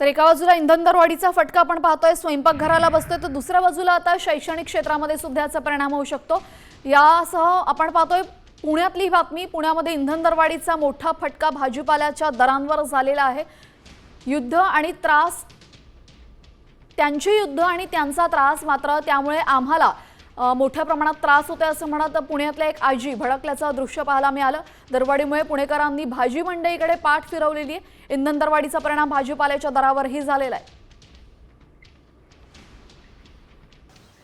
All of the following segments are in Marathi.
तर एका बाजूला इंधन दरवाढीचा फटका आपण पाहतोय, स्वयंपाकघराला बसतोय, तर दुसऱ्या बाजूला आता शैक्षणिक क्षेत्रामध्ये सुद्धा याचा परिणाम होऊ शकतो। यासह आपण पाहतोय पुण्यातली बातमी। पुण्यामध्ये इंधन दरवाढीचा मोठा फटका भाजीपाल्याच्या दरांवर झालेला आहे। युद्ध आणि त्रास, त्यांचे युद्ध आणि त्यांचा त्रास, मात्र त्यामुळे आम्हाला मोठ्या प्रमाणात त्रास होतोय असं म्हणत पुण्यातल्या एक आजी भडकल्याचं दृश्य पाहायला मिळालं। दरवाढीमुळे पुणेकरांनी भाजी मंडईकडे पाठ फिरवलेली आहे। इंधन दरवाढीचा परिणाम भाजीपाल्याच्या दरावरही झालेला आहे।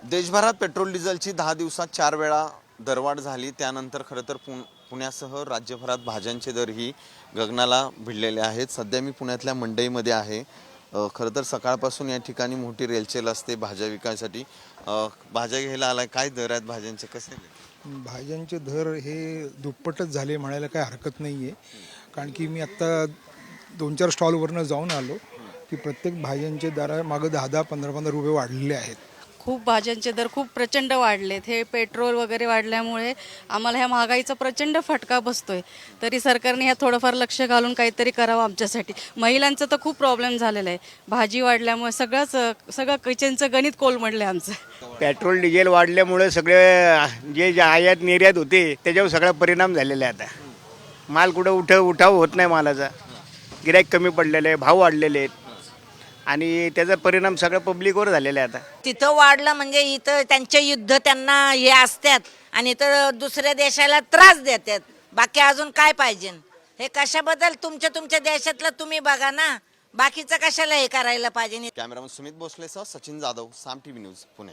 देशभरात पेट्रोल डिझेलची 10 दिवसात 4 वेळा दरवाढ झाली। त्यानंतर खरं तर पुण्यासह राज्यभरात भाज्यांचे दरही गगनाला भिडलेले आहेत। सध्या मी पुण्यातल्या मंडईमध्ये आहे। खरं तर सकाळपासून या ठिकाणी मोठी रेलचेल असते भाज्या विकायसाठी। भाज्या घ्यायला आलाय, काय दर आहेत भाज्यांचे, कसे? भाज्यांचे दर हे दुप्पटच झाले म्हणायला काही हरकत नाही आहे। कारण की मी आत्ता 2-4 स्टॉलवरनं जाऊन आलो की प्रत्येक भाज्यांचे दर मागं 10-10, 15-15 रुपये वाढलेले आहेत। खूप भाज्यांचे दर खूप प्रचंड वाढलेत। हे पेट्रोल वगैरे वाढल्यामुळे आम्हाला ह्या महागाईचा प्रचंड फटका बसतोय। तरी सरकारने ह्या थोडंफार लक्ष घालून काहीतरी करावं आमच्यासाठी। महिलांचं तर खूप प्रॉब्लेम झालेला आहे। भाजी वाढल्यामुळे सगळं किचनचं गणित कोलमडलं आमचं। पेट्रोल डिझेल वाढल्यामुळे सगळे जे आयात निर्यात होते त्याच्यावर सगळा परिणाम झालेला आहे। आता माल कुठं उठाव होत नाही, मालाचा गिराईक कमी पडलेले आहे, भाव वाढलेले आहेत आणि त्याचा परिणाम सगळं पब्लिकवर झालेला आहे। आता तिथं वाढलं म्हणजे इथं त्यांचे युद्ध त्यांना हे असतात आणि इथं दुसऱ्या देशाला त्रास देतात। बाकी अजून काय पाहिजे? हे कशाबद्दल तुमच्या देशातलं तुम्ही बघा ना, बाकीचं कशाला हे करायला पाहिजे? कॅमेरामन सुमित भोसलेसह सचिन जाधव, साम टीव्ही न्यूज, पुणे।